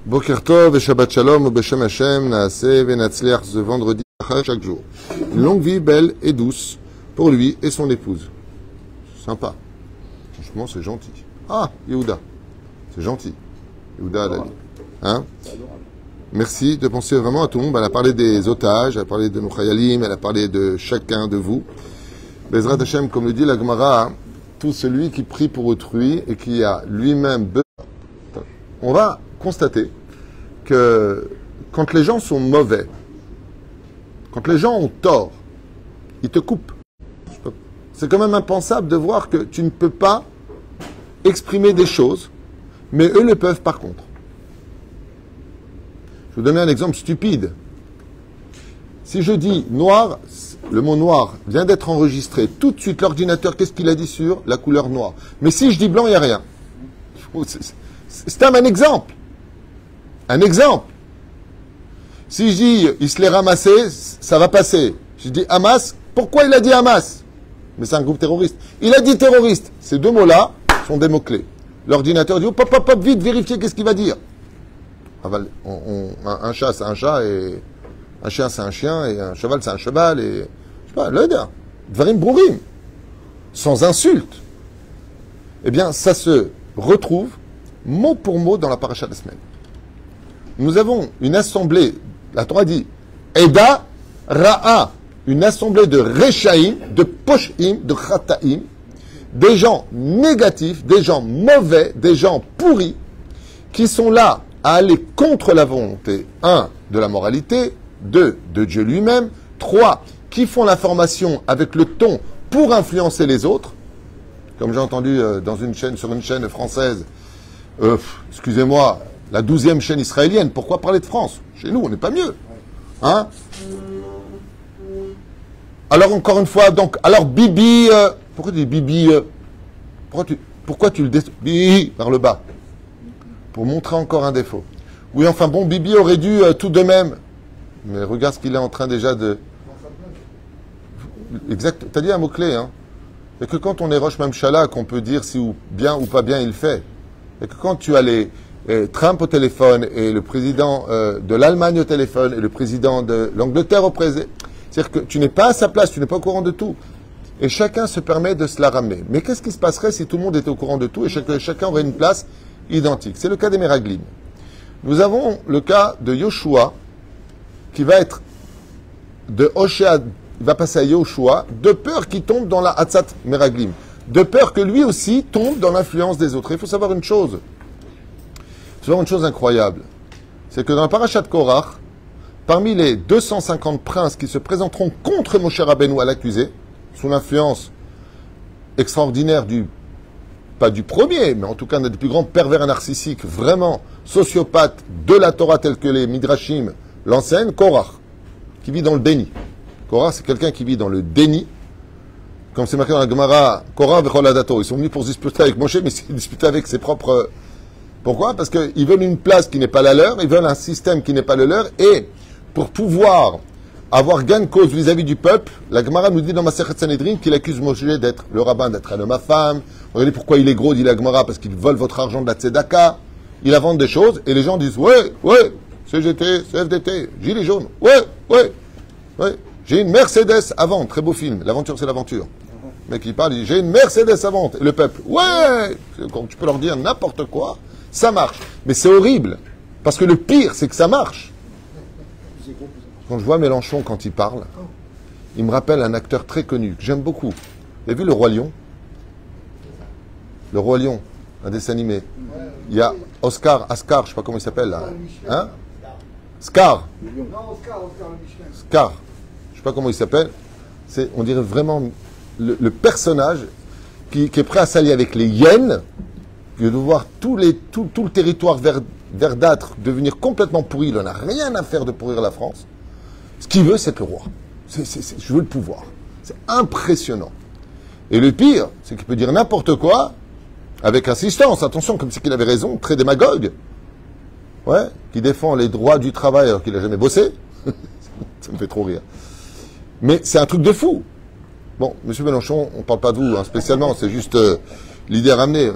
Boker Tov et Shabbat Shalom, Beshem Hashem, Naaseh Venatzliach, ce vendredi, chaque jour. Une longue vie belle et douce pour lui et son épouse. Sympa. Franchement, c'est gentil. Ah, Yehuda. C'est gentil. Yehuda, elle a dit. Hein? Merci de penser vraiment à tout le monde. Elle a parlé des otages, elle a parlé de nos Chayalim, elle a parlé de chacun de vous. Bezrat Hashem, comme le dit la Gemara, tout celui qui prie pour autrui et qui a lui-même besoin. On va constater que quand les gens sont mauvais, quand les gens ont tort, ils te coupent. C'est quand même impensable de voir que tu ne peux pas exprimer des choses, mais eux le peuvent par contre. Je vais vous donner un exemple stupide. Si je dis noir, le mot noir vient d'être enregistré, tout de suite l'ordinateur, qu'est-ce qu'il a dit sur la couleur noire? Mais si je dis blanc, il n'y a rien. C'est un exemple. Un exemple. Si je dis il se l'est ramassé, ça va passer. Je dis Hamas, pourquoi il a dit Hamas? Mais c'est un groupe terroriste. Il a dit terroriste. Ces deux mots-là sont des mots-clés. L'ordinateur dit, oh, pop, pop, pop, vite, vérifiez qu'est-ce qu'il va dire. Un chat, c'est un chat, et un chien, c'est un chien, et un cheval, c'est un cheval, et je sais pas, l'Oda, Dvarim Brourim, sans insulte. Eh bien, ça se retrouve mot pour mot dans la paracha de la semaine. Nous avons une assemblée, la Torah dit, Eda Ra'a, une assemblée de Rechaim, de Poshim, de Chataim, des gens négatifs, des gens mauvais, des gens pourris, qui sont là à aller contre la volonté, 1, de la moralité, 2, de Dieu lui-même, 3, qui font l'information avec le ton pour influencer les autres, comme j'ai entendu dans une chaîne, sur une chaîne française, excusez-moi, la 12e chaîne israélienne, pourquoi parler de France? Chez nous, on n'est pas mieux. Hein? Alors encore une fois, donc, alors Bibi, pourquoi tu dis Bibi, pourquoi tu le Bibi par le bas? Pour montrer encore un défaut. Oui, enfin bon, Bibi aurait dû tout de même. Mais regarde ce qu'il est en train déjà de... Exact, t'as dit un mot-clé, hein? Et que quand on est Rosh Mamshala, qu'on peut dire si ou bien ou pas bien il fait. Et que quand tu as les Trump au téléphone et le président de l'Allemagne au téléphone et le président de l'Angleterre au président, c'est-à-dire que tu n'es pas à sa place, tu n'es pas au courant de tout. Et chacun se permet de se la ramener. Mais qu'est-ce qui se passerait si tout le monde était au courant de tout et chacun aurait une place identique? C'est le cas des Meraglim. Nous avons le cas de Yoshua, qui va être de Hoshea, il va passer à Yoshua, de peur qu'il tombe dans la Hatzat Meraglim. De peur que lui aussi tombe dans l'influence des autres. Il faut savoir une chose. Il faut savoir une chose incroyable. C'est que dans la Parashat Korach, parmi les 250 princes qui se présenteront contre Moshe Rabbeinu à l'accusé, sous l'influence extraordinaire pas du premier, mais en tout cas un des plus grands pervers narcissiques, vraiment sociopathe de la Torah tel que les Midrashim l'enseignent, Korach, qui vit dans le déni. Korach, c'est quelqu'un qui vit dans le déni. Comme c'est marqué dans la Gemara, Korach v'chol hadato. Ils sont venus pour se disputer avec Moshe, mais ils disputer avec ses propres... Pourquoi? Parce qu'ils veulent une place qui n'est pas la leur, ils veulent un système qui n'est pas le leur, et pour pouvoir avoir gain de cause vis-à-vis du peuple, la Gemara nous dit dans Masechet Sanhedrin qu'il accuse Moshe d'être le rabbin, d'être un homme à femme. Regardez pourquoi il est gros, dit la Gemara, parce qu'il vole votre argent de la tzedaka. Il invente des choses, et les gens disent, ouais, CGT, CFDT, Gilets jaunes, ouais. J'ai une Mercedes à vendre, très beau film, l'aventure c'est l'aventure. Le mec il parle, il dit, j'ai une Mercedes à vendre. Et le peuple, ouais, quand tu peux leur dire n'importe quoi, ça marche. Mais c'est horrible, parce que le pire, c'est que ça marche. Quand je vois Mélenchon, quand il parle, il me rappelle un acteur très connu, que j'aime beaucoup. Vous avez vu Le Roi Lion? Le Roi Lion, un dessin animé. Il y a Ascar, je ne sais pas comment il s'appelle là. Hein? Scar. Scar. Je ne sais pas comment il s'appelle. On dirait vraiment le personnage qui est prêt à s'allier avec les hyènes, qui de voir tout le territoire verdâtre devenir complètement pourri. Il n'en a rien à faire de pourrir la France. Ce qu'il veut, c'est le roi. Je veux le pouvoir. C'est impressionnant. Et le pire, c'est qu'il peut dire n'importe quoi avec insistance. Attention, comme c'est qu'il avait raison, très démagogue. Ouais, qui défend les droits du travail alors qu'il n'a jamais bossé. Ça me fait trop rire. Mais c'est un truc de fou. Bon, monsieur Mélenchon, on ne parle pas de vous spécialement, c'est juste l'idée à ramener.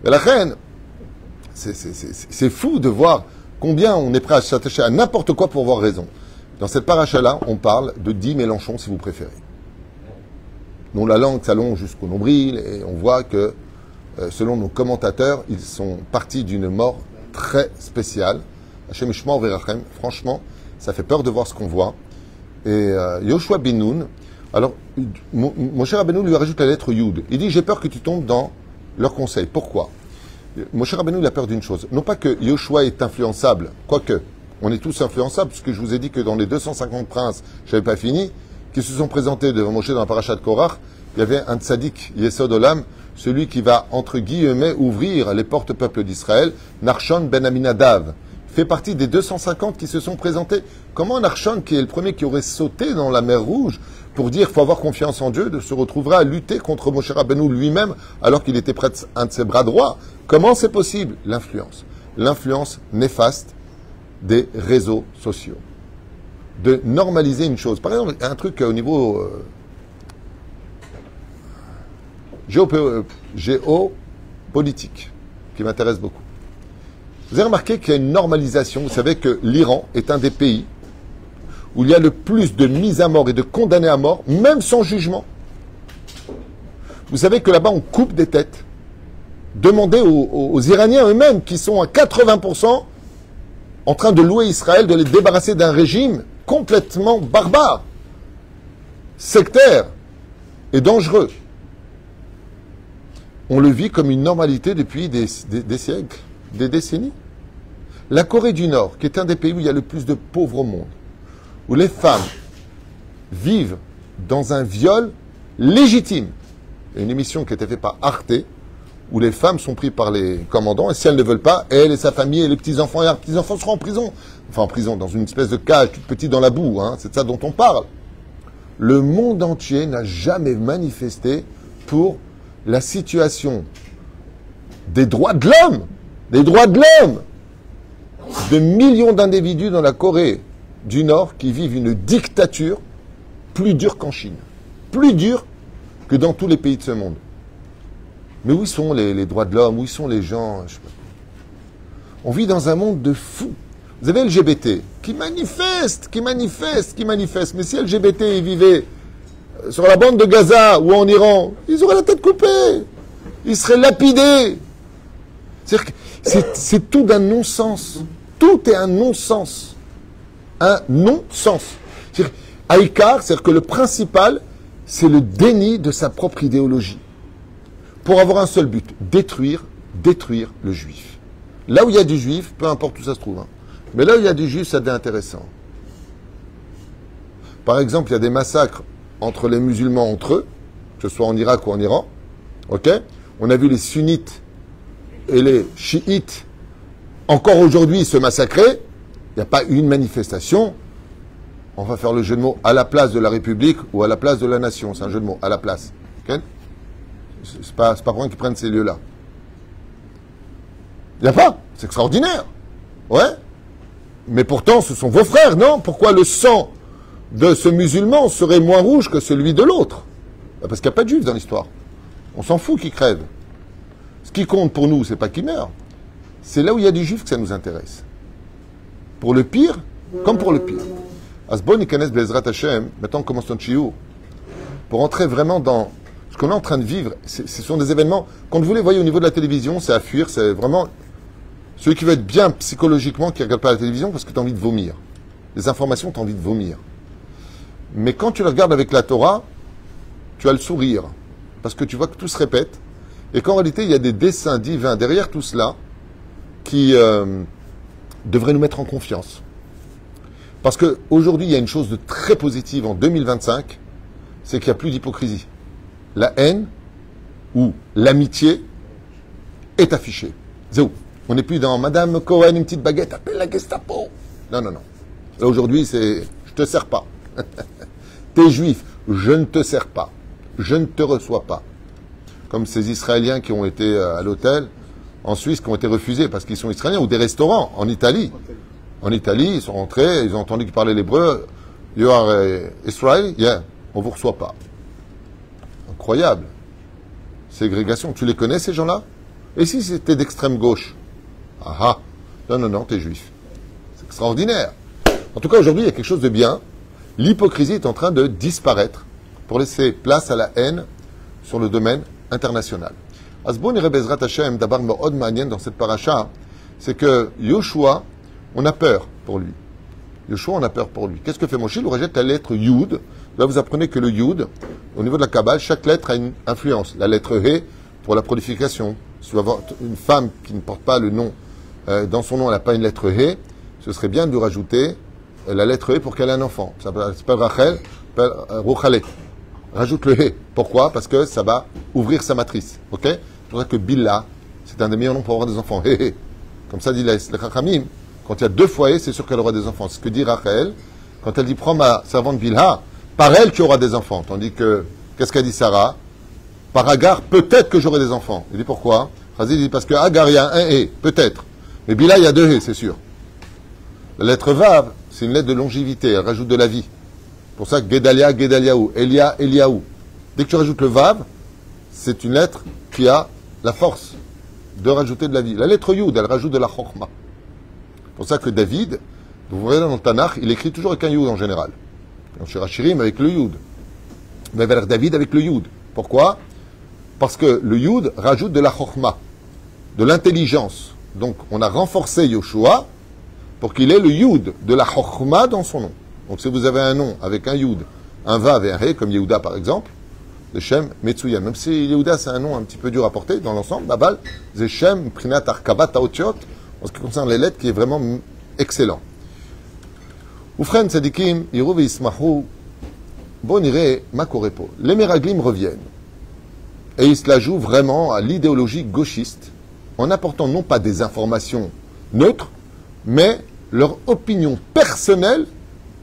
Et la reine, C'est fou de voir combien on est prêt à s'attacher à n'importe quoi pour avoir raison. Dans cette paracha-là, on parle de 10 Mélenchon, si vous préférez. Dont la langue s'allonge jusqu'au nombril, et on voit que, selon nos commentateurs, ils sont partis d'une mort très spéciale. Hachem Ishmael Verachem, franchement, ça fait peur de voir ce qu'on voit. Et Yoshua Ben Nun, alors, Moshe Rabbeinu lui rajoute la lettre Yud. Il dit, j'ai peur que tu tombes dans leurs conseils. Pourquoi? Moshe Rabbeinu, il a peur d'une chose. Non pas que Yoshua est influençable, quoique, on est tous influençables, puisque je vous ai dit que dans les 250 princes, je n'avais pas fini, qui se sont présentés devant Moshe dans la paracha de Korach, il y avait un tzaddik, Yesod Olam, celui qui va, entre guillemets, ouvrir les portes peuple d'Israël, Narshon ben Aminadav, fait partie des 250 qui se sont présentés. Comment Narshon, qui est le premier qui aurait sauté dans la mer Rouge, pour dire qu'il faut avoir confiance en Dieu, se retrouvera à lutter contre Moshe Rabbeinu lui-même, alors qu'il était près d'un de ses bras droits? Comment c'est possible? L'influence. L'influence néfaste des réseaux sociaux. De normaliser une chose. Par exemple, un truc au niveau géopolitique qui m'intéresse beaucoup. Vous avez remarqué qu'il y a une normalisation. Vous savez que l'Iran est un des pays où il y a le plus de mises à mort et de condamnés à mort, même sans jugement. Vous savez que là-bas, on coupe des têtes. Demandez aux Iraniens eux-mêmes, qui sont à 80% en train de louer Israël, de les débarrasser d'un régime complètement barbare, sectaire et dangereux. On le vit comme une normalité depuis des siècles, des décennies. La Corée du Nord, qui est un des pays où il y a le plus de pauvres au monde, où les femmes vivent dans un viol légitime. Il y a une émission qui a été faite par Arte, où les femmes sont prises par les commandants, et si elles ne veulent pas, elle et sa famille et les petits-enfants, et leurs petits-enfants seront en prison. Enfin, en prison, dans une espèce de cage toute petite dans la boue, hein, c'est de ça dont on parle. Le monde entier n'a jamais manifesté pour la situation des droits de l'homme, de millions d'individus dans la Corée du Nord qui vivent une dictature plus dure qu'en Chine, plus dure que dans tous les pays de ce monde. Mais où sont les droits de l'homme? Où sont les gens? On vit dans un monde de fous. Vous avez LGBT qui manifeste. Mais si LGBT vivait sur la bande de Gaza ou en Iran, ils auraient la tête coupée. Ils seraient lapidés. C'est tout d'un non-sens. Tout est un non-sens. Un non-sens. Aïkar, c'est-à-dire que le principal, c'est le déni de sa propre idéologie. Pour avoir un seul but, détruire le juif. Là où il y a du juif, peu importe où ça se trouve, hein. Mais là où il y a du juif, ça devient intéressant. Par exemple, il y a des massacres entre les musulmans entre eux, que ce soit en Irak ou en Iran. Ok? On a vu les sunnites et les chiites encore aujourd'hui se massacrer. Il n'y a pas une manifestation. On va faire le jeu de mots à la place de la République ou à la place de la nation. C'est un jeu de mots à la place. Okay? C'est pas pour rien qu'ils prennent ces lieux-là. Il n'y a pas. C'est extraordinaire. Ouais. Mais pourtant, ce sont vos frères, non? Pourquoi le sang de ce musulman serait moins rouge que celui de l'autre? Parce qu'il n'y a pas de juifs dans l'histoire. On s'en fout qu'ils crèvent. Ce qui compte pour nous, c'est pas qu'ils meurent. C'est là où il y a du juif que ça nous intéresse. Pour le pire, comme pour le pire. Asbon Ikanes Bezrat Hashem, maintenant on commence notre chiour. Pour entrer vraiment dans ce qu'on est en train de vivre, ce sont des événements, quand vous les voyez au niveau de la télévision, c'est à fuir, c'est vraiment celui qui veut être bien psychologiquement, qui ne regarde pas la télévision parce que tu as envie de vomir. Les informations, tu as envie de vomir. Mais quand tu le regardes avec la Torah, tu as le sourire. Parce que tu vois que tout se répète. Et qu'en réalité, il y a des desseins divins derrière tout cela qui devraient nous mettre en confiance. Parce qu'aujourd'hui, il y a une chose de très positive en 2025, c'est qu'il n'y a plus d'hypocrisie. La haine ou l'amitié est affichée. Zéro. On n'est plus dans Madame Cohen, une petite baguette, appelle la Gestapo. Non. Là, aujourd'hui, c'est je te sers pas. T'es juif, je ne te sers pas. Je ne te reçois pas. Comme ces Israéliens qui ont été à l'hôtel en Suisse, qui ont été refusés parce qu'ils sont Israéliens, ou des restaurants en Italie. En Italie, ils sont rentrés, ils ont entendu qu'ils parlaient l'hébreu. You are Israel? Yeah. On ne vous reçoit pas. Incroyable. Ségrégation. Tu les connais, ces gens-là? Et si c'était d'extrême gauche? Ah ah, non, non, non, t'es juif. C'est extraordinaire. En tout cas, aujourd'hui, il y a quelque chose de bien. L'hypocrisie est en train de disparaître pour laisser place à la haine sur le domaine international. Asbon et Bezrat Hashem, d'abord Me'od Ma'anien dans cette paracha, c'est que Yoshua, on a peur pour lui. Yoshua, on a peur pour lui. Qu'est-ce que fait Moshe? Il rejette la lettre Yud. Là, vous apprenez que le Yud, au niveau de la Kabbale, chaque lettre a une influence. La lettre He, pour la prolification. Si vous avez une femme qui ne porte pas le nom, dans son nom, elle n'a pas une lettre He, ce serait bien de lui rajouter la lettre E pour qu'elle ait un enfant. Ça s'appelle Rachel, ça s'appelle Rouchalé. Rajoute le He. Pourquoi? Parce que ça va ouvrir sa matrice. Ok? C'est pour ça que Billah, c'est un des meilleurs noms pour avoir des enfants. He He. Comme ça dit les Chachamim. Quand il y a deux fois He, c'est sûr qu'elle aura des enfants. C'est ce que dit Rachel. Quand elle dit prends ma servante Bilha, par elle qui aura des enfants. Tandis que, qu'est-ce qu'a dit Sarah? Par Agar, peut-être que j'aurai des enfants. Il dit pourquoi? Chazil dit parce que Agar, il y a un He, peut-être. Mais Bilha, il y a deux He, c'est sûr. La lettre Vav, c'est une lettre de longévité, elle rajoute de la vie. Pour ça, Gedalia, Gedaliaou, Elia, Eliaou. Dès que tu rajoutes le Vav, c'est une lettre qui a la force de rajouter de la vie. La lettre Yud, elle rajoute de la Chokhma. C'est pour ça que David, vous verrez dans le Tanakh, il écrit toujours avec un Yud en général. Dans Shirachirim avec le Yud. Mais vers David avec le Yud. Pourquoi? Parce que le Yud rajoute de la Chokhma, de l'intelligence. Donc, on a renforcé Yoshua pour qu'il ait le Yud de la Chokhma dans son nom. Donc, si vous avez un nom avec un Yud, un Vav et un He, comme Yehuda par exemple, le Shem Metsuya. Même si Yehuda, c'est un nom un petit peu dur à porter dans l'ensemble, Babal, Zeshem, Prinat Arkabat Taotiot, en ce qui concerne les lettres, qui est vraiment excellent. Oufren Tzadikim, Yiruv et Ismahu, Bonire, Makorepo. Les Meraglim reviennent. Et ils se la jouent vraiment à l'idéologie gauchiste, en apportant non pas des informations neutres, mais leur opinion personnelle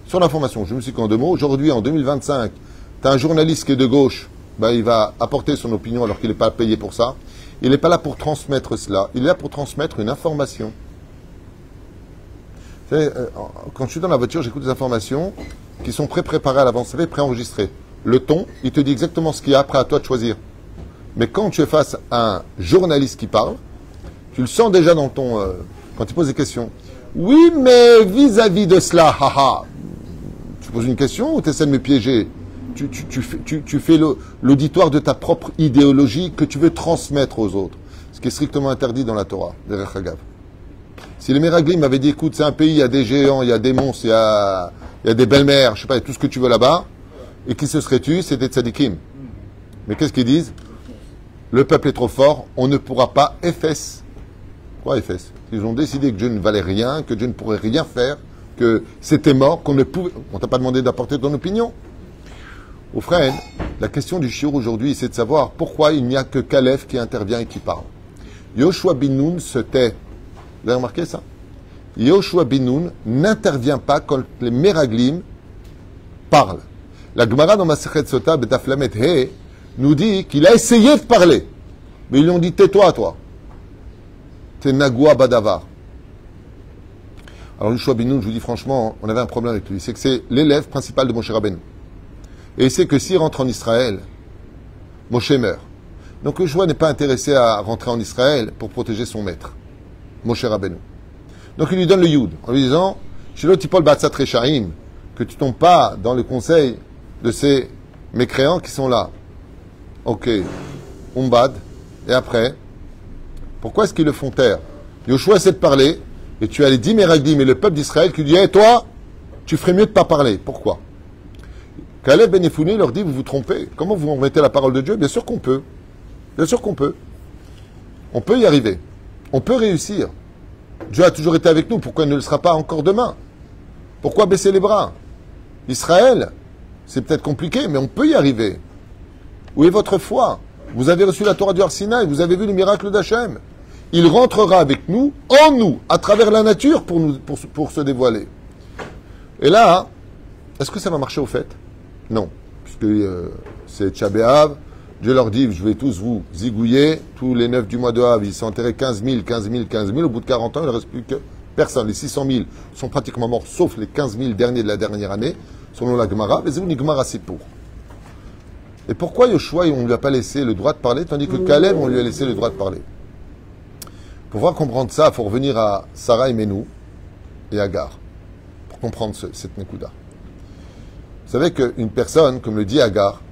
sur l'information. Je me suis dit qu'en deux mots, aujourd'hui, en 2025, tu as un journaliste qui est de gauche, ben, il va apporter son opinion alors qu'il n'est pas payé pour ça. Il n'est pas là pour transmettre cela, il est là pour transmettre une information. Vous savez, quand je suis dans la voiture, j'écoute des informations qui sont pré-préparées à l'avance, vous savez, pré-enregistrées. Le ton, il te dit exactement ce qu'il y a, après à toi de choisir. Mais quand tu es face à un journaliste qui parle, tu le sens déjà dans ton... quand il pose des questions. Oui, mais vis-à-vis de cela, haha. Tu poses une question ou tu essaies de me piéger? Tu fais l'auditoire de ta propre idéologie que tu veux transmettre aux autres. Ce qui est strictement interdit dans la Torah, des Rechagav. Si les Meraglim m'avaient dit, écoute, c'est un pays, il y a des géants, il y a des monstres, il y a des belles-mères, je sais pas, il y a tout ce que tu veux là-bas, et qui se seraient tués, c'était tzadikim. Mais qu'est-ce qu'ils disent? Le peuple est trop fort, on ne pourra pas Éphèse. Quoi Éphèse? Ils ont décidé que Dieu ne valait rien, que Dieu ne pourrait rien faire, que c'était mort, qu'on ne pouvait... On t'a pas demandé d'apporter ton opinion. Au frère, la question du shiur aujourd'hui, c'est de savoir pourquoi il n'y a que Caleb qui intervient et qui parle. Yoshua bin Nun se tait. Vous avez remarqué ça? Yoshua bin Nun n'intervient pas quand les Meraglim parlent. La Gemara dans Masechet Sota Betaflamet He nous dit qu'il a essayé de parler. Mais ils lui ont dit, tais-toi, toi. T'es Nagua Badavar. Alors, Yoshua bin Nun, je vous dis franchement, on avait un problème avec lui. C'est que c'est l'élève principal de Moshe Rabbeinu. Et il sait que s'il rentre en Israël, Moshe meurt. Donc Yoshua n'est pas intéressé à rentrer en Israël pour protéger son maître, Moshe Rabbeinu. Donc il lui donne le Yud, en lui disant, Shelo Tipol Batsat Rechaim, que tu tombes pas dans le conseil de ces mécréants qui sont là. Ok, Umbad, et après, pourquoi est-ce qu'ils le font taire? Yoshua essaie de parler, et tu as les 10 Meraglim et le peuple d'Israël qui lui dit, hey, toi, tu ferais mieux de ne pas parler. Pourquoi? Caleb Ben Yefouni leur dit, vous vous trompez. Comment vous remettez la parole de Dieu? Bien sûr qu'on peut. Bien sûr qu'on peut. On peut y arriver. On peut réussir. Dieu a toujours été avec nous. Pourquoi il ne le sera pas encore demain? Pourquoi baisser les bras? Israël, c'est peut-être compliqué, mais on peut y arriver. Où est votre foi? Vous avez reçu la Torah du Har Sinaï, vous avez vu le miracle d'Hachem. Il rentrera avec nous, en nous, à travers la nature pour se dévoiler. Et là, est-ce que ça va marcher au fait? Non, puisque c'est Tcha B'Av. Dieu leur dit, je vais tous vous zigouiller. Tous les 9 du mois de Av, ils sont enterrés 15 000. Au bout de 40 ans, il ne reste plus que personne. Les 600 000 sont pratiquement morts, sauf les 15 000 derniers de la dernière année, selon la Gemara. Mais c'est une Gemara, c'est pour. Et pourquoi Yoshua, on ne lui a pas laissé le droit de parler, tandis que Caleb, on lui a laissé le droit de parler? Pour pouvoir comprendre ça, il faut revenir à Sarah et Menou et Agar, pour comprendre cette Nekuda. Vous savez qu'une personne, comme le dit Agar,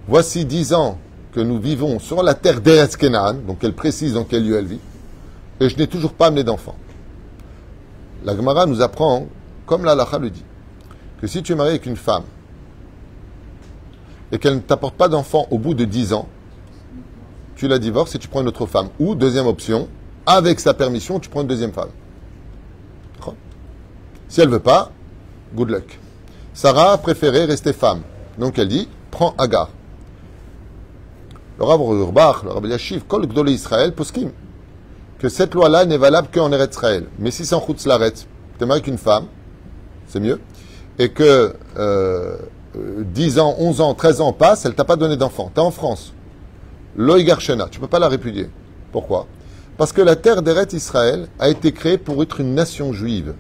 voici 10 ans que nous vivons sur la terre d'Eretz Kenaan, donc elle précise dans quel lieu elle vit, et je n'ai toujours pas amené d'enfant. La Gemara nous apprend, comme l'Halakha le dit, que si tu es marié avec une femme et qu'elle ne t'apporte pas d'enfant au bout de 10 ans, tu la divorces et tu prends une autre femme. Ou, deuxième option, avec sa permission, tu prends une deuxième femme. Si elle ne veut pas, good luck. Sarah a préféré rester femme. Donc elle dit, prends Agar. Le Rav Urbach, le Rav Yashiv, Kol Gdolei Israël, poskim, que cette loi-là n'est valable qu'en Eretz Israël. Mais si c'est en Chutz Laaretz, tu es marié avec une femme, c'est mieux, et que 10 ans, 11 ans, 13 ans passent, elle ne t'a pas donné d'enfant. Tu es en France. Loïgar Shena, tu ne peux pas la répudier. Pourquoi? Parce que la terre d'Eretz Israël a été créée pour être une nation juive.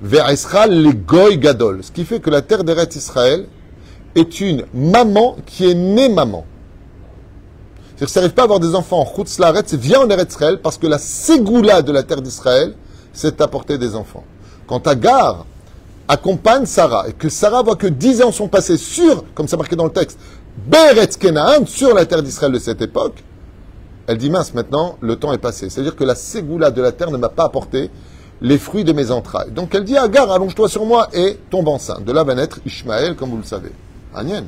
Vers Israël, les Goy Gadol. Ce qui fait que la terre d'Eretz Israël est une maman qui est née maman. C'est-à-dire que ça n'arrive pas à avoir des enfants en Chutz Laaretz, vient en Eretz Israël parce que la ségoula de la terre d'Israël, c'est d'apporter des enfants. Quand Agar accompagne Sarah et que Sarah voit que 10 ans sont passés sur, comme c'est marqué dans le texte, Be'eretz Kenaan, sur la terre d'Israël de cette époque, elle dit mince, maintenant le temps est passé. C'est-à-dire que la ségoula de la terre ne m'a pas apporté les fruits de mes entrailles. Donc elle dit à Agar, allonge-toi sur moi et tombe enceinte. De là va naître Ishmaël, comme vous le savez. Agnien.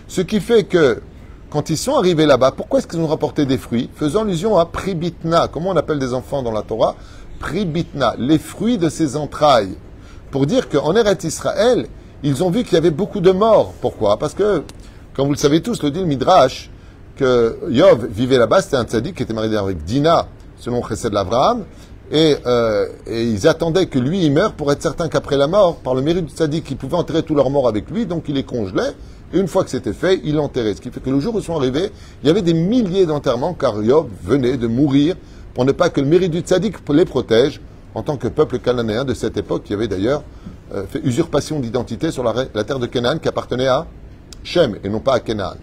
Ce qui fait que, quand ils sont arrivés là-bas, pourquoi est-ce qu'ils ont rapporté des fruits? Faisant allusion à Pribitna. Comment on appelle des enfants dans la Torah? Pribitna, les fruits de ses entrailles. Pour dire qu'en Eretz Israël, ils ont vu qu'il y avait beaucoup de morts. Pourquoi? Parce que, comme vous le savez tous, le dit le Midrash, que Yov vivait là-bas, c'était un tzaddik qui était marié avec Dina, selon Chesed l'Avraham, et ils attendaient que lui, il meure pour être certain qu'après la mort, par le mérite du tzaddik, il pouvait enterrer tous leurs morts avec lui, donc il les congelait, et une fois que c'était fait, il l'enterrait. Ce qui fait que le jour où ils sont arrivés, il y avait des milliers d'enterrements, car Yov venait de mourir, pour ne pas que le mérite du tzaddik les protège, en tant que peuple cananéen de cette époque, qui avait d'ailleurs fait usurpation d'identité sur la terre de Canaan, qui appartenait à Shem, et non pas à Canaan.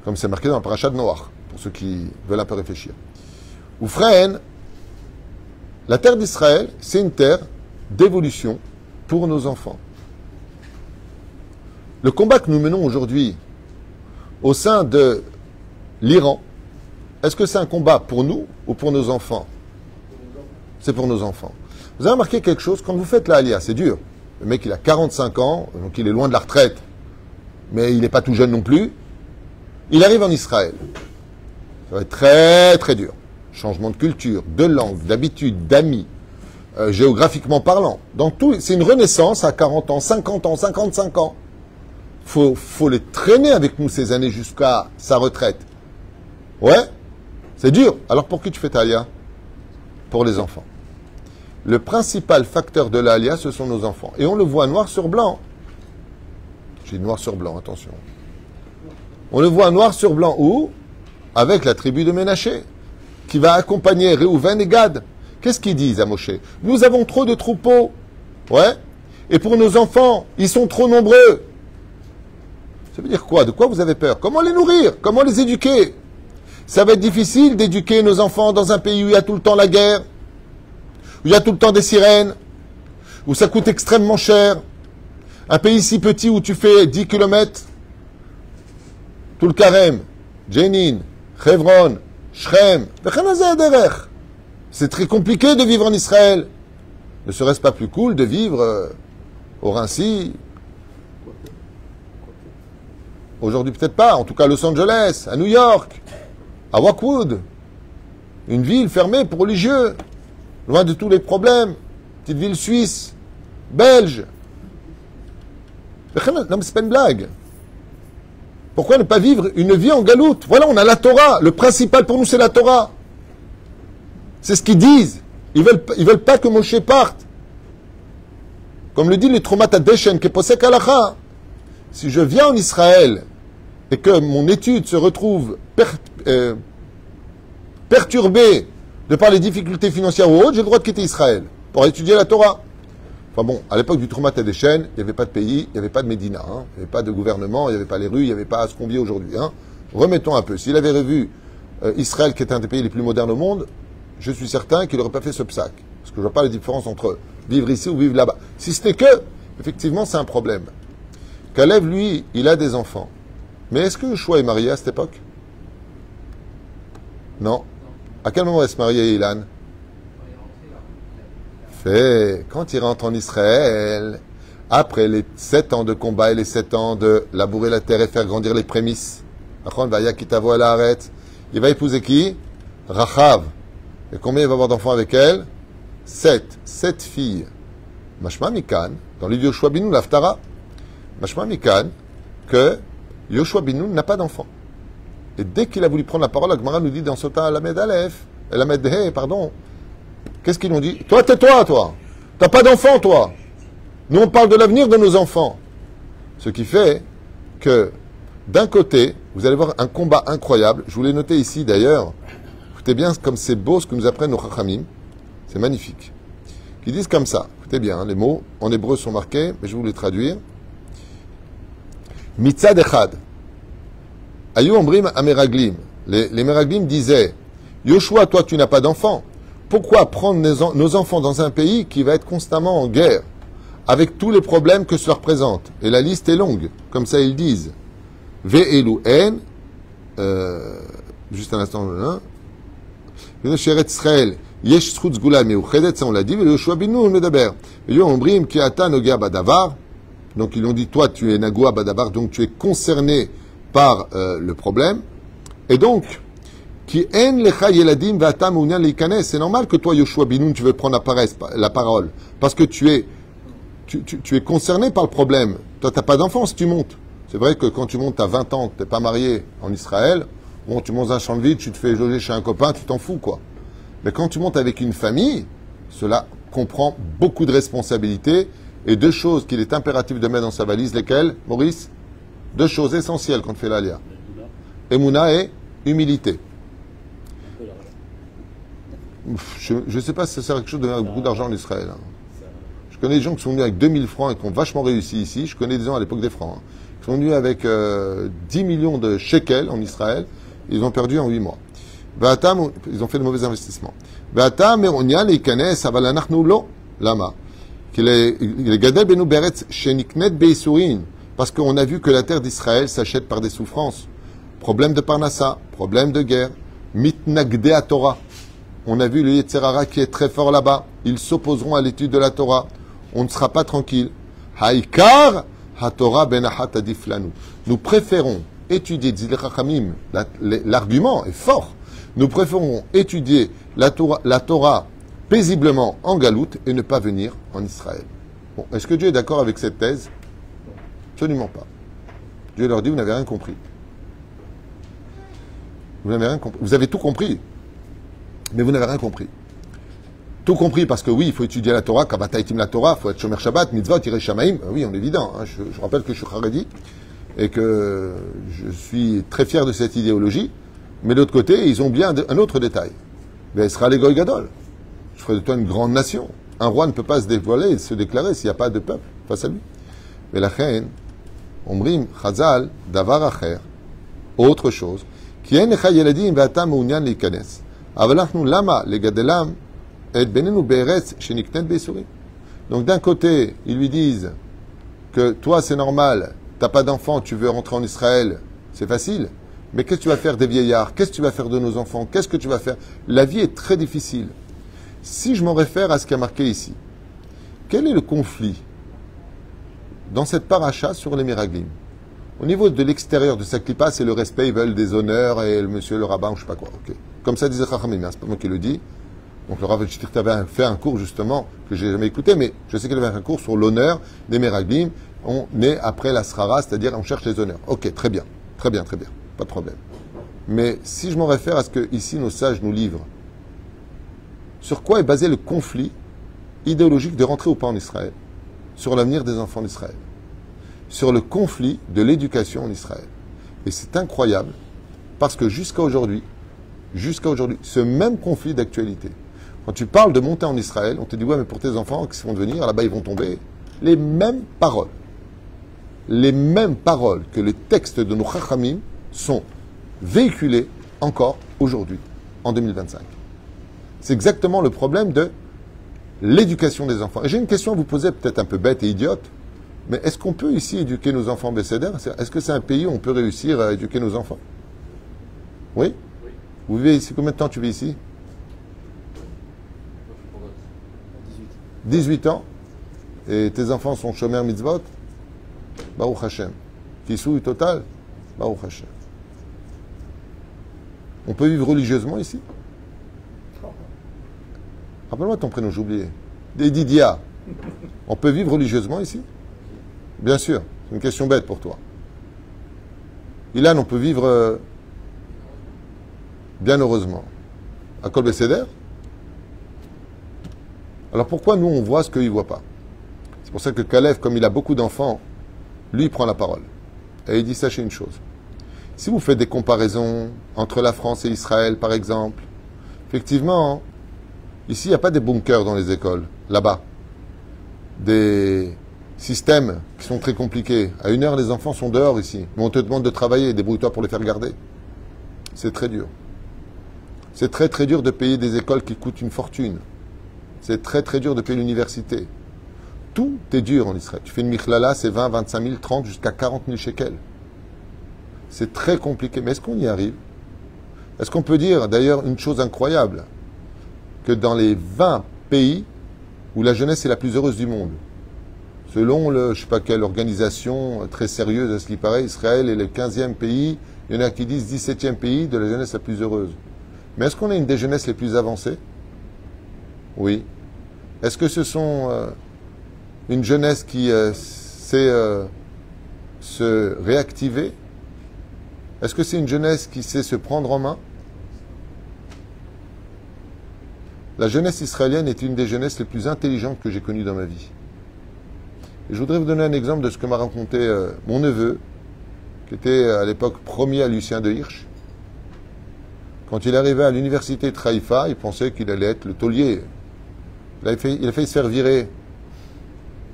Comme c'est marqué dans la paracha de Noach, pour ceux qui veulent un peu réfléchir. Ou Freine, la terre d'Israël, c'est une terre d'évolution pour nos enfants. Le combat que nous menons aujourd'hui au sein de l'Iran, est-ce que c'est un combat pour nous ou pour nos enfants? C'est pour nos enfants. Vous avez remarqué quelque chose, quand vous faites la Aliyah, c'est dur. Le mec, il a 45 ans, donc il est loin de la retraite, mais il n'est pas tout jeune non plus. Il arrive en Israël. Ça va être très très dur. Changement de culture, de langue, d'habitude, d'amis, géographiquement parlant. Dans tout, c'est une renaissance à 40 ans, 50 ans, 55 ans. Faut les traîner avec nous ces années jusqu'à sa retraite. Ouais, c'est dur. Alors pour qui tu fais ta Aliyah? Pour les enfants. Le principal facteur de la Aliyah, ce sont nos enfants. Et on le voit noir sur blanc. J'ai noir sur blanc, attention. On le voit noir sur blanc où? Avec la tribu de Ménaché, qui va accompagner Réhouven et Gad. Qu'est-ce qu'ils disent à Moshe? Nous avons trop de troupeaux. Ouais. Et pour nos enfants, ils sont trop nombreux. Ça veut dire quoi? De quoi vous avez peur? Comment les nourrir? Comment les éduquer? Ça va être difficile d'éduquer nos enfants dans un pays où il y a tout le temps la guerre, où il y a tout le temps des sirènes, où ça coûte extrêmement cher. Un pays si petit où tu fais 10 km, tout le Karem, Jenin, Hebron, Shrem, c'est très compliqué de vivre en Israël. Ne serait-ce pas plus cool de vivre au Rincy? Aujourd'hui peut-être pas, en tout cas à Los Angeles, à New York, à Rockwood, une ville fermée pour religieux, loin de tous les problèmes, petite ville suisse, belge. Non mais c'est pas une blague. Pourquoi ne pas vivre une vie en galoute? Voilà, on a la Torah. Le principal pour nous, c'est la Torah. C'est ce qu'ils disent. Ils veulent pas que Moshe parte. Comme le dit le Tromat Adeshen, qui possède Halacha. Si je viens en Israël et que mon étude se retrouve perturbée de par les difficultés financières ou autres, j'ai le droit de quitter Israël pour étudier la Torah. Enfin bon, à l'époque du Tromat Adeshen, il n'y avait pas de pays, il n'y avait pas de Médina, il n'y avait pas de gouvernement, il n'y avait pas les rues, il n'y avait pas ce qu'on vit aujourd'hui. Remettons un peu. S'il avait revu Israël, qui est un des pays les plus modernes au monde, je suis certain qu'il n'aurait pas fait ce psaque. Parce que je ne vois pas la différence entre vivre ici ou vivre là-bas. Si ce n'est que, effectivement, c'est un problème. Kalev, lui, il a des enfants. Mais est-ce que Yoshua est marié à cette époque? Non. À quel moment est-ce marié, Ilan? Fait, quand il rentre en Israël, après les 7 ans de combat et les 7 ans de labourer la terre et faire grandir les prémices, il va épouser qui? Rachav. Et combien il va avoir d'enfants avec elle? 7. 7 filles. Mashma Mikan, dans l'île de Yoshua Binoun, l'Aftara. Mashma Mikan, que Yoshua Binoun n'a pas d'enfants. Et dès qu'il a voulu prendre la parole, la Gemara nous dit dans Sota Lamed Aleph, Lamed He, pardon, qu'est-ce qu'ils nous dit? Toi, tais-toi, toi. T'as pas d'enfants, toi. Nous, on parle de l'avenir de nos enfants. Ce qui fait que, d'un côté, vous allez voir un combat incroyable. Je vous l'ai noté ici, d'ailleurs. Écoutez bien comme c'est beau ce que nous apprennent nos Chachamim. C'est magnifique. Ils disent comme ça. Écoutez bien, hein, les mots en hébreu sont marqués, mais je vais vous les traduire. Mitzad echad. Ayu ombrim ameraglim. Les meraglim disaient, Yoshua, toi, tu n'as pas d'enfants. Pourquoi prendre nos enfants dans un pays qui va être constamment en guerre, avec tous les problèmes que cela représente? Et la liste est longue. Comme ça, ils disent. Ve'elu en. Juste un instant. Hein. Sheret Israël. Yesh zchut zgula meuchedet, ça on l'a dit. Yoshua binu medaber. Ayu ombrim ki ata noga badavar. Donc ils ont dit, toi, tu es nagoua badabar, donc tu es concerné par le problème. Et donc, c'est normal que toi, Yoshua Binoun, tu veux prendre la parole. Parce que tu es concerné par le problème. Toi, tu n'as pas d'enfant si tu montes. C'est vrai que quand tu montes à 20 ans, tu n'es pas marié en Israël, bon, tu montes un champ de vide, tu te fais loger chez un copain, tu t'en fous, quoi. Mais quand tu montes avec une famille, cela comprend beaucoup de responsabilités et 2 choses qu'il est impératif de mettre dans sa valise. Lesquelles, Maurice? 2 choses essentielles quand on fait l'alia. Emouna et humilité. Je ne sais pas si ça sert à quelque chose de donner beaucoup d'argent en Israël. Hein. Je connais des gens qui sont venus avec 2000 francs et qui ont vachement réussi ici. Je connais des gens à l'époque des francs. Hein, qui sont venus avec 10 millions de shekels en Israël. Ils ont perdu en 8 mois. Ils ont fait de mauvais investissements. Parce qu'on a vu que la terre d'Israël s'achète par des souffrances. Problème de Parnassa, problème de guerre. Mitnagde à Torah. On a vu le Yetzer Hara qui est très fort là-bas. Ils s'opposeront à l'étude de la Torah. On ne sera pas tranquille. Haïkar ha-Torah benahat adif lanu. Nous préférons étudier, dit les Chachamim, l'argument est fort. Nous préférons étudier la Torah paisiblement en galoute et ne pas venir en Israël. Bon, est-ce que Dieu est d'accord avec cette thèse? Absolument pas. Dieu leur dit, vous n'avez rien compris. Vous n'avez rien compris. Vous avez tout compris. Mais vous n'avez rien compris. Tout compris parce que oui, il faut étudier la Torah, kabataitim la Torah, il faut être shomer Shabbat, mitzvot, tirei shamaim. Oui, on est évident. Hein. Je rappelle que je suis Haredi et que je suis très fier de cette idéologie. Mais de l'autre côté, ils ont bien un autre détail. Mais sera les goy gadol. Je ferai de toi une grande nation. Un roi ne peut pas se dévoiler et se déclarer s'il n'y a pas de peuple face à lui. Mais la reine, omrim, chazal, davar acher, autre chose, qui est necha yeladim ve'ata meunyan leikanes. Donc d'un côté, ils lui disent que toi c'est normal, t'as pas d'enfant, tu veux rentrer en Israël, c'est facile. Mais qu'est-ce que tu vas faire des vieillards? Qu'est-ce que tu vas faire de nos enfants? Qu'est-ce que tu vas faire? La vie est très difficile. Si je m'en réfère à ce qui est marqué ici, quel est le conflit dans cette paracha sur les Meraglim? Au niveau de l'extérieur de sa clipa, c'est le respect, ils veulent des honneurs et le monsieur, le rabbin, je sais pas quoi. Okay. Comme ça disait Chachamim, hein, c'est pas moi qui le dis. Donc le Rav Shtirk avait fait un cours justement que j'ai jamais écouté, mais je sais qu'il avait fait un cours sur l'honneur des Meraglim. On est après la Srara, c'est-à-dire on cherche les honneurs. Ok, très bien, très bien, très bien, pas de problème. Mais si je m'en réfère à ce que ici nos sages nous livrent, sur quoi est basé le conflit idéologique de rentrer ou pas en Israël? Sur l'avenir des enfants d'Israël. Sur le conflit de l'éducation en Israël. Et c'est incroyable, parce que jusqu'à aujourd'hui, ce même conflit d'actualité, quand tu parles de monter en Israël, on te dit, ouais, mais pour tes enfants qui vont venir, là-bas ils vont tomber. Les mêmes paroles que les textes de nos Chachamim sont véhiculés encore aujourd'hui, en 2025. C'est exactement le problème de l'éducation des enfants. Et j'ai une question à vous poser, peut-être un peu bête et idiote, mais est-ce qu'on peut ici éduquer nos enfants bécédères? Est-ce que c'est un pays où on peut réussir à éduquer nos enfants? Oui? Oui. Vous vivez ici? Combien de temps tu vis ici? 18 ans. Et tes enfants sont chômeurs mitzvot? Baruch Hashem. Kissouille total? Baruch Hashem. On peut vivre religieusement ici? Rappelle-moi ton prénom, j'ai oublié. Didia. On peut vivre religieusement ici? Bien sûr. C'est une question bête pour toi. Ilan, on peut vivre bien heureusement. À Kol Beseder? Alors pourquoi nous, on voit ce qu'ils ne voient pas? C'est pour ça que Kalev, comme il a beaucoup d'enfants, lui, il prend la parole. Et il dit, sachez une chose. Si vous faites des comparaisons entre la France et Israël, par exemple, effectivement, ici, il n'y a pas des bunkers dans les écoles, là-bas. Des systèmes qui sont très compliqués. À 1 heure, les enfants sont dehors ici. Mais on te demande de travailler, débrouille-toi pour les faire garder. C'est très dur. C'est très très dur de payer des écoles qui coûtent une fortune. C'est très très dur de payer l'université. Tout est dur en Israël. Tu fais une michlala, c'est 20, 25 000, 30, jusqu'à 40 000 shekels. C'est très compliqué. Mais est-ce qu'on y arrive? Est-ce qu'on peut dire, d'ailleurs, une chose incroyable, que dans les 20 pays où la jeunesse est la plus heureuse du monde, selon je ne sais pas quelle organisation très sérieuse à ce qui paraît, Israël est le 15e pays, il y en a qui disent 17e pays de la jeunesse la plus heureuse. Mais est-ce qu'on est une des jeunesses les plus avancées? Oui. Est-ce que ce sont une jeunesse qui sait se réactiver? Est-ce que c'est une jeunesse qui sait se prendre en main? La jeunesse israélienne est une des jeunesses les plus intelligentes que j'ai connues dans ma vie. Et je voudrais vous donner un exemple de ce que m'a raconté mon neveu, qui était à l'époque premier à Lucien de Hirsch. Quand il arrivait à l'université de Haïfa, il pensait qu'il allait être le taulier. Il a failli se faire virer.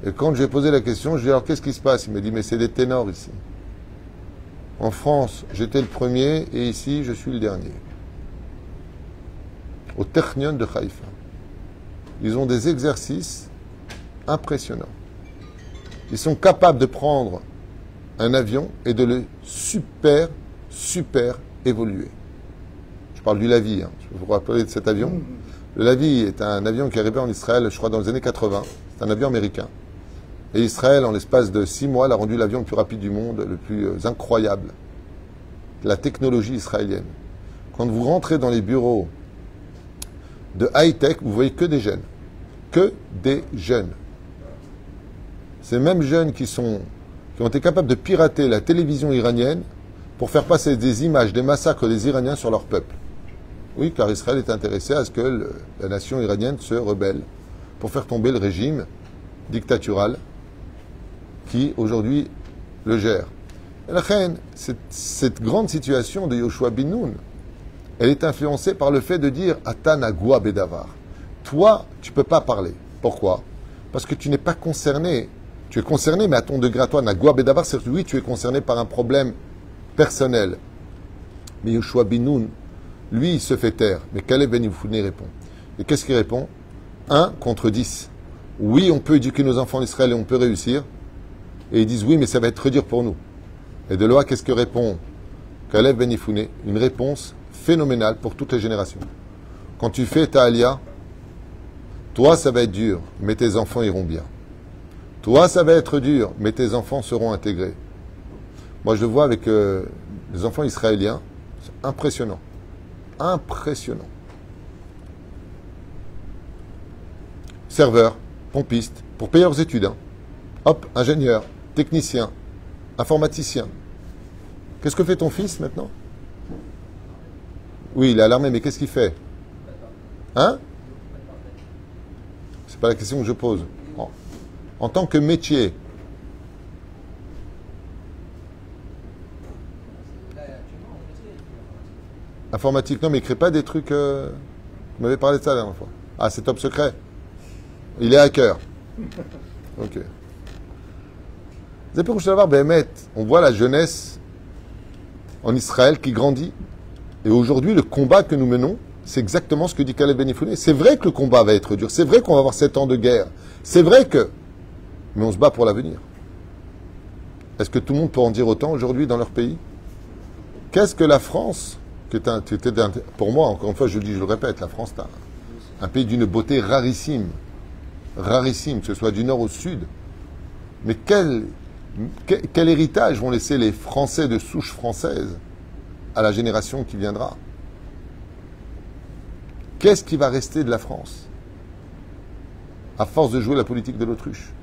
Et quand je lui ai posé la question, je lui ai dit, alors qu'est-ce qui se passe? Il m'a dit, mais c'est des ténors ici. En France, j'étais le premier et ici, je suis le dernier. Au Technion de Haïfa. Ils ont des exercices impressionnants. Ils sont capables de prendre un avion et de le super évoluer. Je parle du Lavi, hein. Je vais vous rappeler de cet avion. Le Lavi est un avion qui est arrivé en Israël, je crois, dans les années 80. C'est un avion américain. Et Israël, en l'espace de 6 mois, l'a rendu l'avion le plus rapide du monde, le plus incroyable. La technologie israélienne. Quand vous rentrez dans les bureaux de high-tech, vous voyez que des jeunes. Que des jeunes. Ces mêmes jeunes qui ont été capables de pirater la télévision iranienne pour faire passer des images des massacres des Iraniens sur leur peuple. Oui, car Israël est intéressé à ce que la nation iranienne se rebelle pour faire tomber le régime dictatural qui, aujourd'hui, le gère. Et la reine, cette grande situation de Yoshua bin Nun, elle est influencée par le fait de dire « Atanagua bedavar ». Toi, tu ne peux pas parler. Pourquoi? Parce que tu n'es pas concerné. Tu es concerné, mais à ton degré à toi, Nagua bedavar, c'est que oui, tu es concerné par un problème personnel. Mais Yoshua bin Nun, lui, il se fait taire. Mais Caleb ben Yefouné répond. Et qu'est-ce qu'il répond? 1 contre 10. Oui, on peut éduquer nos enfants en Israël et on peut réussir. Et ils disent oui, mais ça va être très dur pour nous. Et de là, qu'est-ce que répond Caleb ben Yefouné? Une réponse phénoménale pour toutes les générations. Quand tu fais ta alia, toi, ça va être dur, mais tes enfants iront bien. Toi, ça va être dur, mais tes enfants seront intégrés. Moi, je le vois avec les enfants israéliens. C'est impressionnant. Impressionnant. Serveur, pompiste, pour payer leurs études. Hein. Hop, ingénieur, technicien, informaticien. Qu'est-ce que fait ton fils maintenant? Oui, il est à l'armée, mais qu'est-ce qu'il fait? Hein? C'est pas la question que je pose. En tant que métier. Informatique, non, mais il ne crée pas des trucs... Vous m'avez parlé de ça la dernière fois. Ah, c'est top secret. Il est hacker. Ok. On voit la jeunesse en Israël qui grandit. Et aujourd'hui, le combat que nous menons, c'est exactement ce que dit Caleb Ben Yefouné. C'est vrai que le combat va être dur. C'est vrai qu'on va avoir 7 ans de guerre. C'est vrai que... Mais on se bat pour l'avenir. Est-ce que tout le monde peut en dire autant aujourd'hui dans leur pays? Qu'est-ce que la France, pour moi, encore une fois, je le dis, je le répète, la France est un pays d'une beauté rarissime. Rarissime, que ce soit du nord au sud. Mais quel héritage vont laisser les Français de souche française à la génération qui viendra? Qu'est-ce qui va rester de la France à force de jouer la politique de l'autruche?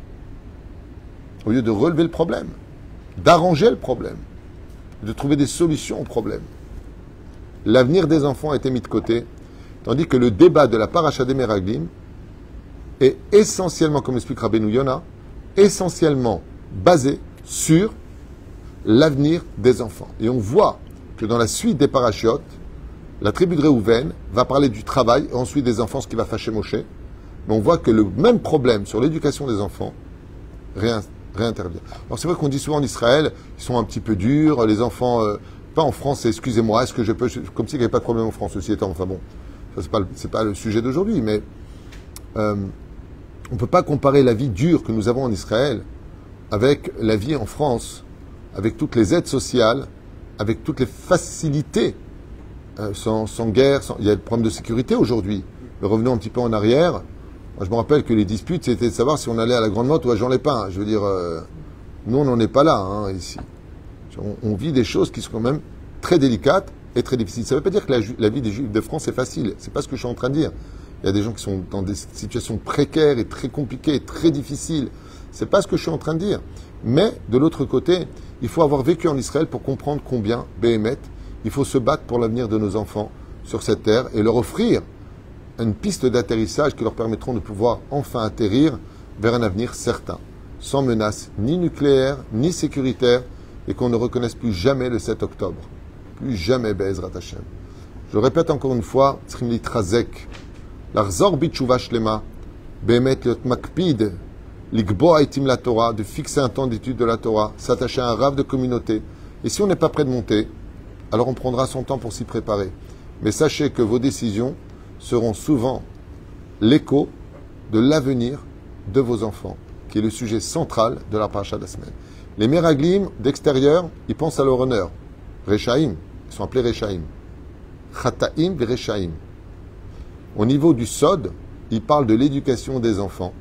Au lieu de relever le problème, d'arranger le problème, de trouver des solutions au problème. L'avenir des enfants a été mis de côté, tandis que le débat de la paracha des Meraglim est essentiellement, comme explique Rabbeinu Yona, essentiellement basé sur l'avenir des enfants. Et on voit que dans la suite des parachiotes, la tribu de Réhouven va parler du travail et ensuite des enfants, ce qui va fâcher Moshe. Mais on voit que le même problème sur l'éducation des enfants réintervient. Alors c'est vrai qu'on dit souvent en Israël, ils sont un petit peu durs, les enfants, pas en France, excusez-moi, est-ce que je peux, comme s'il n'y avait pas de problème en France aussi étant, enfin bon, ça c'est pas le sujet d'aujourd'hui, mais on ne peut pas comparer la vie dure que nous avons en Israël avec la vie en France, avec toutes les aides sociales, avec toutes les facilités, sans guerre, il y a le problème de sécurité aujourd'hui. Mais revenons un petit peu en arrière. Moi, je me rappelle que les disputes, c'était de savoir si on allait à la Grande Motte ou à Jean Lépin. Je veux dire, nous, on n'en est pas là, hein, ici. On vit des choses qui sont quand même très délicates et très difficiles. Ça ne veut pas dire que la vie des Juifs de France est facile. C'est pas ce que je suis en train de dire. Il y a des gens qui sont dans des situations précaires et très compliquées et très difficiles. C'est pas ce que je suis en train de dire. Mais, de l'autre côté, il faut avoir vécu en Israël pour comprendre combien, Béhémet, il faut se battre pour l'avenir de nos enfants sur cette terre et leur offrir une piste d'atterrissage qui leur permettront de pouvoir enfin atterrir vers un avenir certain, sans menace ni nucléaire, ni sécuritaire, et qu'on ne reconnaisse plus jamais le 7 octobre. Plus jamais Be'ezrat Hashem. Je le répète encore une fois, Tzrim Litrazek, l'Arzor Bitshuva Shlema, Behemet Liot Makpid, Ligboa Itim la Torah, de fixer un temps d'étude de la Torah, s'attacher à un rave de communauté. Et si on n'est pas prêt de monter, alors on prendra son temps pour s'y préparer. Mais sachez que vos décisions seront souvent l'écho de l'avenir de vos enfants, qui est le sujet central de la paracha de la semaine. Les Meraglim, d'extérieur, ils pensent à leur honneur. Rechaim, ils sont appelés Rechaim. Chataim et Rechaim. Au niveau du Sod, ils parlent de l'éducation des enfants.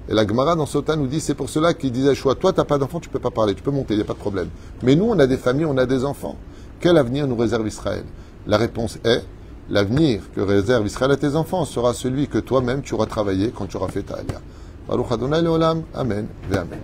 Et la Gemara dans Sota nous dit, c'est pour cela qu'il disait, toi, tu n'as pas d'enfant, tu ne peux pas parler, tu peux monter, il n'y a pas de problème. Mais nous, on a des familles, on a des enfants. Quel avenir nous réserve Israël? La réponse est, l'avenir que réserve Israël à tes enfants sera celui que toi-même tu auras travaillé quand tu auras fait ta Aliyah. Baruch Adonai Leolam, Amen, ve Amen.